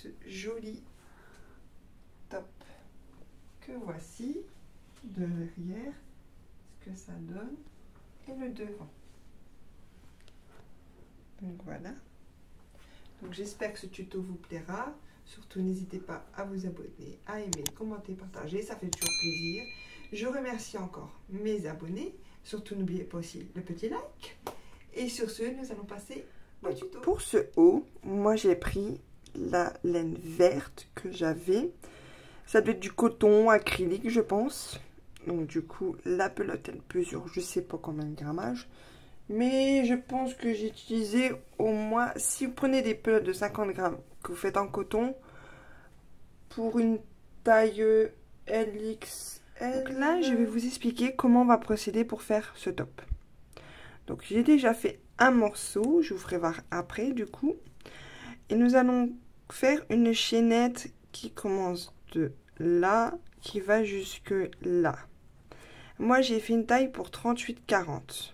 ce joli top que voici de l'arrière, ce que ça donne, et le devant. Donc voilà. Donc j'espère que ce tuto vous plaira. Surtout n'hésitez pas à vous abonner, à aimer, commenter, partager, ça fait toujours plaisir. Je remercie encore mes abonnés. Surtout n'oubliez pas aussi le petit like. Et sur ce, nous allons passer au tuto. Pour ce haut, moi j'ai pris la laine verte que j'avais. Ça doit être du coton acrylique, je pense. Donc du coup, la pelote elle pesure, je sais pas combien de grammage. Mais je pense que j'ai utilisé au moins, si vous prenez des pelotes de 50 grammes que vous faites en coton, pour une taille LXL. Donc là, je vais vous expliquer comment on va procéder pour faire ce top. Donc j'ai déjà fait un morceau, je vous ferai voir après du coup. Et nous allons faire une chaînette qui commence de là, qui va jusque là. Moi, j'ai fait une taille pour 38-40.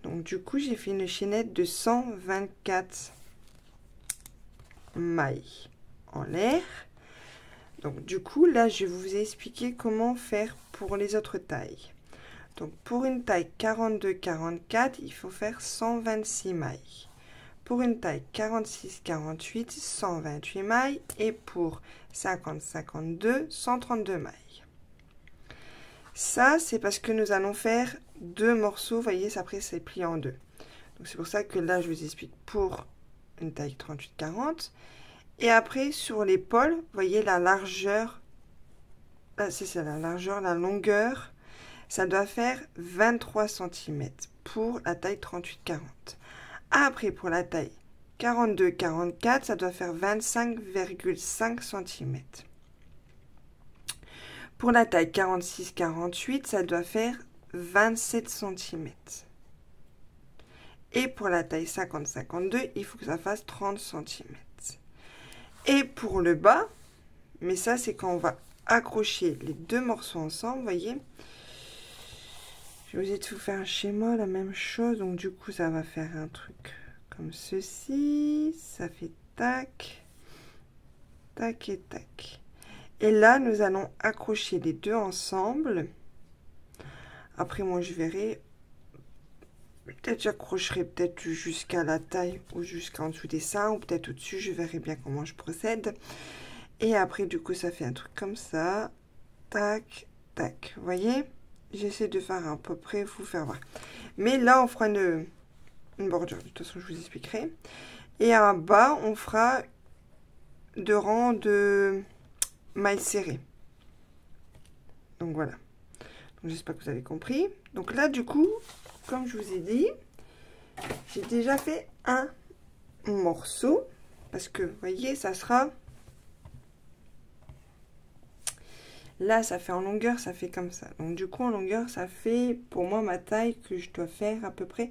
Donc du coup, j'ai fait une chaînette de 124 mailles en l'air. Donc du coup, là, je vais vous expliquer comment faire pour les autres tailles. Donc pour une taille 42-44, il faut faire 126 mailles. Pour une taille 46-48, 128 mailles. Et pour 50-52, 132 mailles. Ça, c'est parce que nous allons faire deux morceaux. Vous voyez, après, c'est plié en deux. Donc c'est pour ça que là, je vous explique pour une taille 38-40. Et après, sur l'épaule, vous voyez la largeur. C'est ça, la largeur, la longueur. Ça doit faire 23 cm pour la taille 38-40. Après, pour la taille 42-44, ça doit faire 25,5 cm. Pour la taille 46-48, ça doit faire 27 cm. Et pour la taille 50-52, il faut que ça fasse 30 cm. Et pour le bas, mais ça c'est quand on va accrocher les deux morceaux ensemble, vous voyez. Je vais vous faire un schéma, la même chose. Donc du coup, ça va faire un truc comme ceci. Ça fait tac, tac et tac. Et là, nous allons accrocher les deux ensemble. Après, moi, je verrai. Peut-être j'accrocherai peut-être jusqu'à la taille ou jusqu'en dessous des seins ou peut-être au-dessus. Je verrai bien comment je procède. Et après, du coup, ça fait un truc comme ça. Tac, tac. Vous voyez? J'essaie de faire à peu près, vous faire voir. Mais là, on fera une bordure. De toute façon, je vous expliquerai. Et en bas, on fera deux rangs de mailles serrées. Donc voilà. J'espère que vous avez compris. Donc là, du coup, comme je vous ai dit, j'ai déjà fait un morceau. Parce que, vous voyez, ça sera... Là, ça fait en longueur, ça fait comme ça. Donc du coup, en longueur, ça fait, pour moi, ma taille que je dois faire à peu près...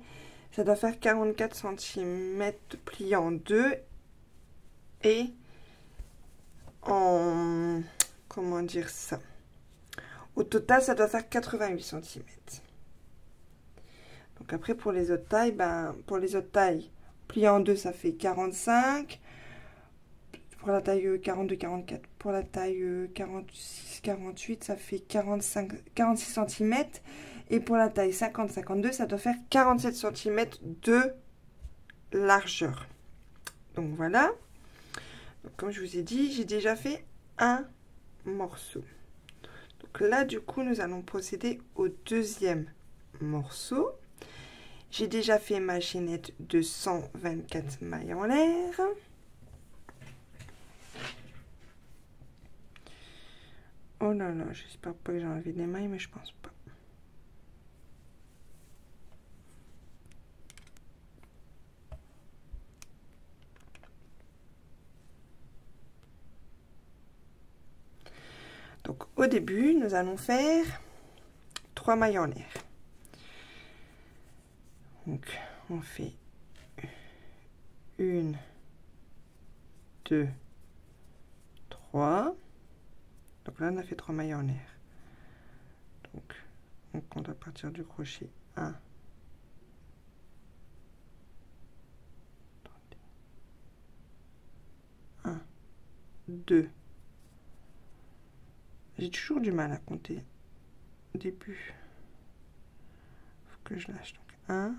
Ça doit faire 44 cm plié en deux. Et en... Comment dire ça? Au total, ça doit faire 88 cm. Donc après, pour les autres tailles, pour les autres tailles, plié en deux, ça fait 45. Pour la taille 42-44, pour la taille 46-48, ça fait 46 cm. Et pour la taille 50-52, ça doit faire 47 cm de largeur. Donc voilà. Donc, comme je vous ai dit, j'ai déjà fait un morceau. Donc là, du coup, nous allons procéder au deuxième morceau. J'ai déjà fait ma chaînette de 124 mailles en l'air. Oh là là, j'espère pas que j'ai enlevé des mailles, mais je pense pas. Donc au début, nous allons faire 3 mailles en l'air. Donc on fait 1, 2, 3. Donc là, on a fait 3 mailles en l'air. Donc on compte à partir du crochet 1, 1, 2. J'ai toujours du mal à compter au début. Faut que je lâche. Donc 1,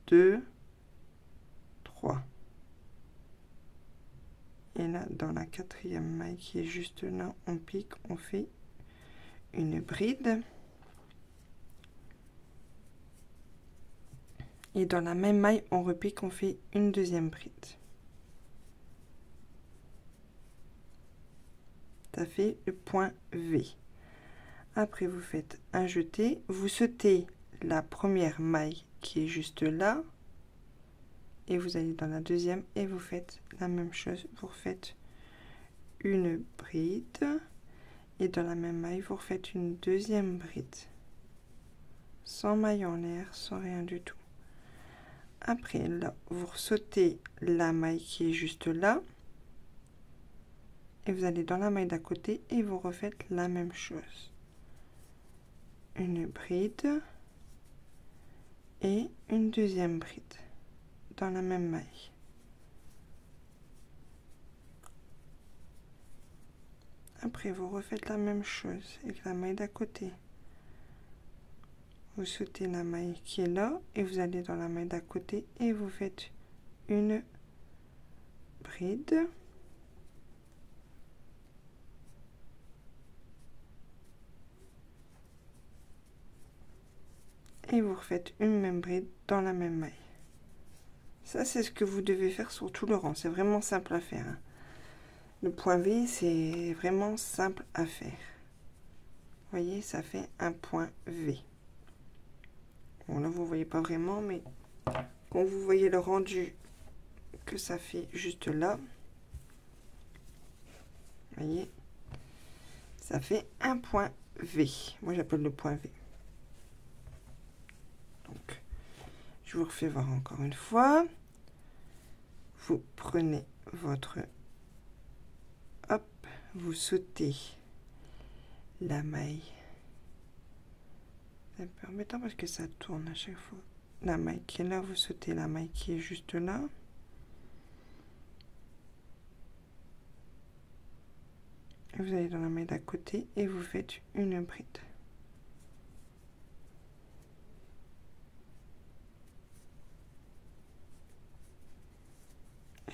2, 3. Et là, dans la quatrième maille qui est juste là, on pique, on fait une bride. Et dans la même maille, on repique, on fait une deuxième bride. Ça fait le point V. Après, vous faites un jeté. Vous sautez la première maille qui est juste là. Et vous allez dans la deuxième et vous faites la même chose. Vous refaites une bride. Et dans la même maille, vous refaites une deuxième bride. Sans maille en l'air, sans rien du tout. Après, là, vous sautez la maille qui est juste là. Et vous allez dans la maille d'à côté et vous refaites la même chose. Une bride et une deuxième bride dans la même maille. Après, vous refaites la même chose avec la maille d'à côté. Vous sautez la maille qui est là et vous allez dans la maille d'à côté et vous faites une bride. Et vous refaites une même bride dans la même maille. Ça, c'est ce que vous devez faire sur tout le rang. C'est vraiment simple à faire. Hein. Le point V, c'est vraiment simple à faire. Vous voyez, ça fait un point V. Bon, là, vous ne voyez pas vraiment, mais quand vous voyez le rendu que ça fait juste là, vous voyez, ça fait un point V. Moi, j'appelle le point V. Donc, je vous refais voir encore une fois. Vous prenez votre... Hop, vous sautez la maille. C'est un peu embêtant parce que ça tourne à chaque fois. La maille qui est là, vous sautez la maille qui est juste là. Et vous allez dans la maille d'à côté et vous faites une bride.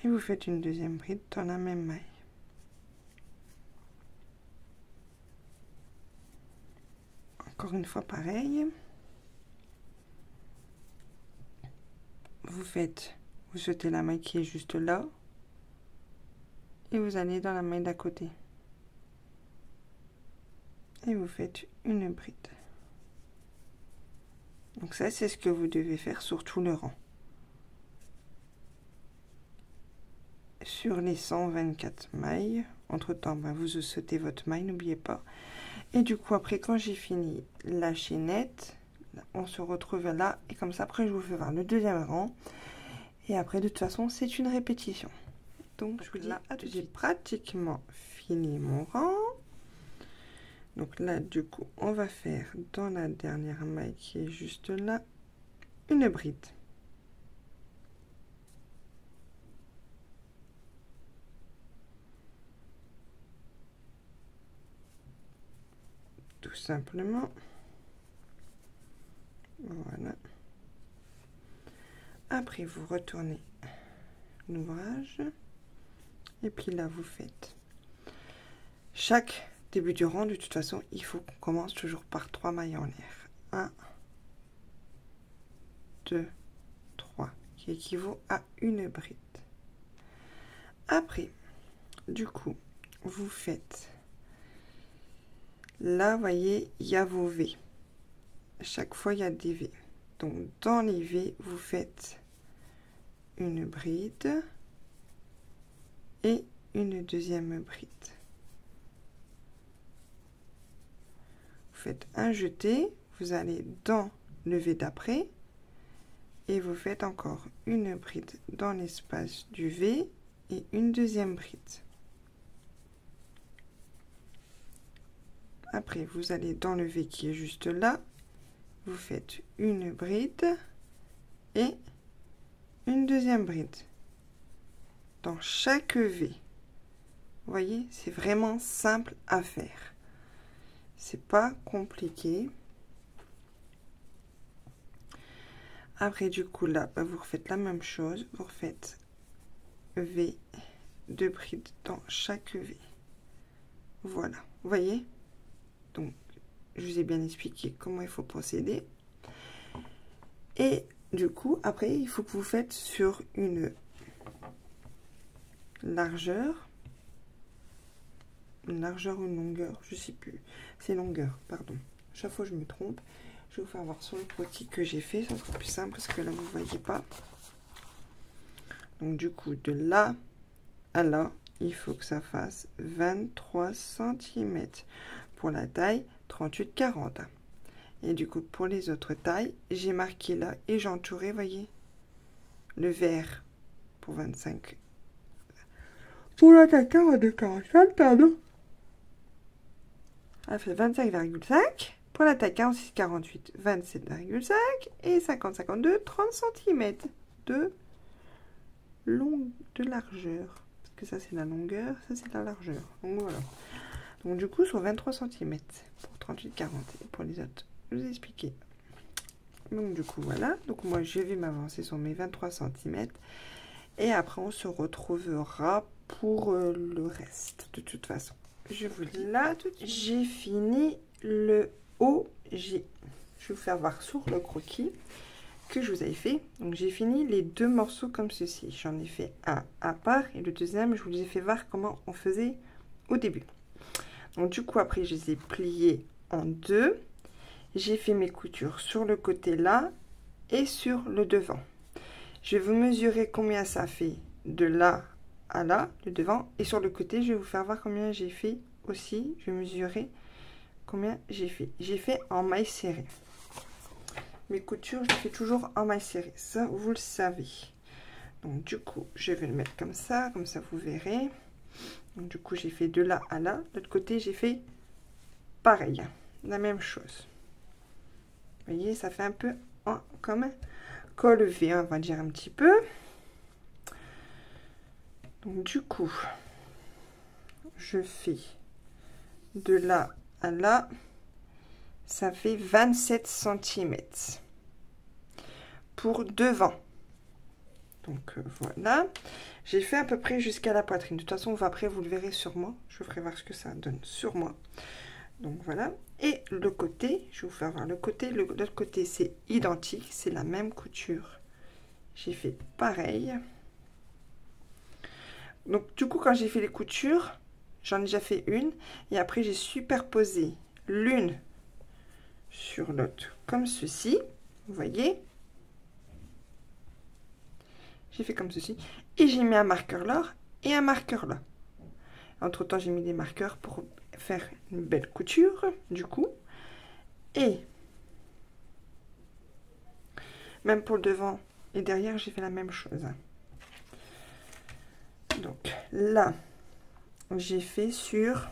Et vous faites une deuxième bride dans la même maille. Encore une fois pareil. Vous sautez la maille qui est juste là. Et vous allez dans la maille d'à côté. Et vous faites une bride. Donc ça, c'est ce que vous devez faire sur tout le rang. Sur les 124 mailles, entre-temps, vous sautez votre maille, n'oubliez pas. Et du coup, après, quand j'ai fini la chaînette, on se retrouve là. Et comme ça, après, je vous fais voir le deuxième rang. Et après, de toute façon, c'est une répétition. Donc, je vous dis, j'ai pratiquement fini mon rang. Donc là, du coup, on va faire dans la dernière maille qui est juste là, une bride. Tout simplement. Voilà. Après, vous retournez l'ouvrage. Et puis là, vous faites chaque début du rang. De toute façon, il faut qu'on commence toujours par 3 mailles en l'air. 1, 2, 3, qui équivaut à une bride. Après, du coup, vous faites... Là, vous voyez, il y a vos V. Chaque fois, il y a des V. Donc, dans les V, vous faites une bride et une deuxième bride. Vous faites un jeté, vous allez dans le V d'après et vous faites encore une bride dans l'espace du V et une deuxième bride. Après, vous allez dans le V qui est juste là, vous faites une bride et une deuxième bride dans chaque V. Vous voyez, c'est vraiment simple à faire. C'est pas compliqué. Après, du coup, là, vous refaites la même chose. Vous refaites V, 2 brides dans chaque V. Voilà, vous voyez? Donc, je vous ai bien expliqué comment il faut procéder. Et du coup, après, il faut que vous faites sur une largeur. Une largeur ou une longueur, je sais plus. C'est longueur, pardon. Chaque fois, je me trompe. Je vais vous faire voir sur le croquis que j'ai fait. Ça sera plus simple parce que là, vous ne voyez pas. Donc, du coup, de là à là, il faut que ça fasse 23 cm. Pour la taille, 38-40. Et du coup, pour les autres tailles, j'ai marqué là et j'ai entouré, voyez, le vert pour 25. Pour la taille 42-45, pardon. Elle fait 25,5. Pour la taille 46-48, 27,5. Et 50-52, 30 cm de largeur. Parce que ça, c'est la longueur, ça, c'est la largeur. Donc, voilà. Donc, du coup, sur 23 cm pour 38-40. Et pour les autres, je vous ai expliqué. Donc, du coup, voilà. Donc, moi, je vais m'avancer sur mes 23 cm. Et après, on se retrouvera pour le reste, de toute façon. Je vous dis là, j'ai fini le haut. Je vais vous faire voir sur le croquis que je vous avais fait. Donc, j'ai fini les deux morceaux comme ceci. J'en ai fait un à part et le deuxième, je vous ai fait voir comment on faisait au début. Donc, du coup, après, je les ai pliés en deux. J'ai fait mes coutures sur le côté là et sur le devant. Je vais vous mesurer combien ça fait de là à là, le devant. Et sur le côté, je vais vous faire voir combien j'ai fait aussi. Je vais mesurer combien j'ai fait. J'ai fait en maille serrée. Mes coutures, je fais toujours en maille serrée. Ça, vous le savez. Donc, du coup, je vais le mettre comme ça vous verrez. Donc, du coup, j'ai fait de là à là. De l'autre côté, j'ai fait pareil. La même chose. Vous voyez, ça fait un peu comme un col V, on va dire un petit peu. Donc, du coup, je fais de là à là, ça fait 27 cm pour devant. Donc, voilà. J'ai fait à peu près jusqu'à la poitrine. De toute façon, après, vous le verrez sur moi. Je vous ferai voir ce que ça donne sur moi. Donc, voilà. Et le côté, je vais vous faire voir le côté. L'autre côté, c'est identique. C'est la même couture. J'ai fait pareil. Donc, du coup, quand j'ai fait les coutures, j'en ai déjà fait une. Et après, j'ai superposé l'une sur l'autre, comme ceci. Vous voyez? J'ai fait comme ceci. Et j'ai mis un marqueur là et un marqueur là. Entre-temps, j'ai mis des marqueurs pour faire une belle couture, du coup. Et même pour le devant et derrière, j'ai fait la même chose. Donc là, j'ai fait sur...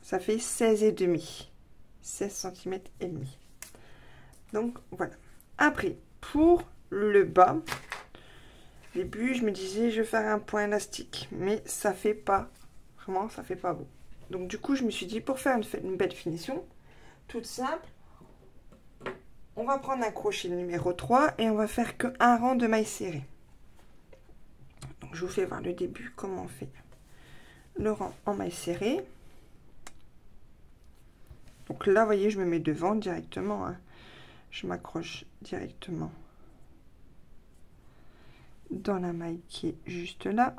Ça fait 16,5. 16 cm et demi. Donc, voilà. Après, pour le bas, au début, je me disais, je vais faire un point élastique. Mais ça fait pas, vraiment, ça fait pas beau. Donc, du coup, je me suis dit, pour faire une belle finition, toute simple, on va prendre un crochet numéro 3 et on va faire qu'un rang de mailles serrées. Donc, je vous fais voir le début, comment on fait le rang en mailles serrées. Donc là, vous voyez, je me mets devant directement. Hein. Je m'accroche directement dans la maille qui est juste là.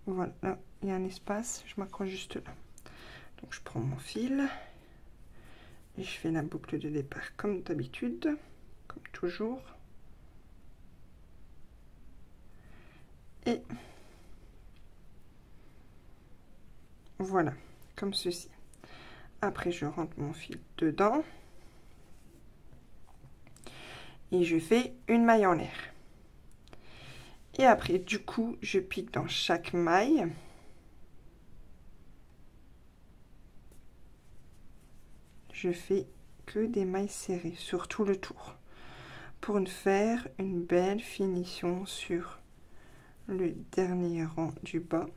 Voilà, là, il y a un espace, je m'accroche juste là. Donc je prends mon fil et je fais la boucle de départ comme d'habitude, comme toujours. Et voilà, comme ceci. Après, je rentre mon fil dedans. Et je fais une maille en l'air. Et après, du coup, je pique dans chaque maille. Je fais que des mailles serrées sur tout le tour. pour faire une belle finition sur le dernier rang du bas.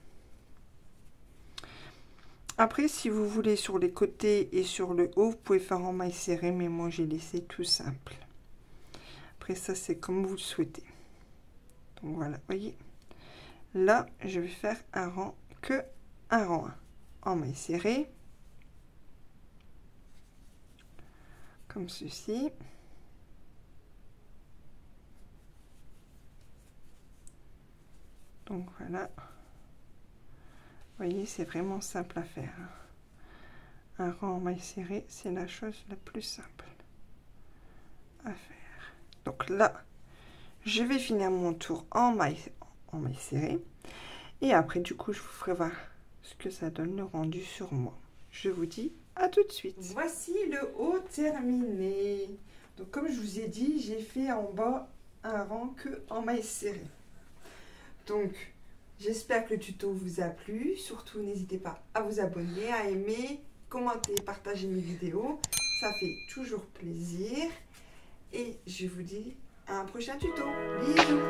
Après, si vous voulez sur les côtés et sur le haut, vous pouvez faire en maille serrée, mais moi j'ai laissé tout simple. Après ça, c'est comme vous le souhaitez. Donc voilà, voyez. Là, je vais faire un rang un rang 1 en maille serrée. Comme ceci. Donc voilà. Vous voyez, c'est vraiment simple à faire. Un rang en maille serrée, c'est la chose la plus simple à faire. Donc là, je vais finir mon tour en maille serrée. Et après, du coup, je vous ferai voir ce que ça donne le rendu sur moi. Je vous dis à tout de suite. Voici le haut terminé. Donc comme je vous ai dit, j'ai fait en bas un rang en maille serrée. Donc, j'espère que le tuto vous a plu. Surtout, n'hésitez pas à vous abonner, à aimer, commenter, partager mes vidéos. Ça fait toujours plaisir. Et je vous dis à un prochain tuto. Bisous!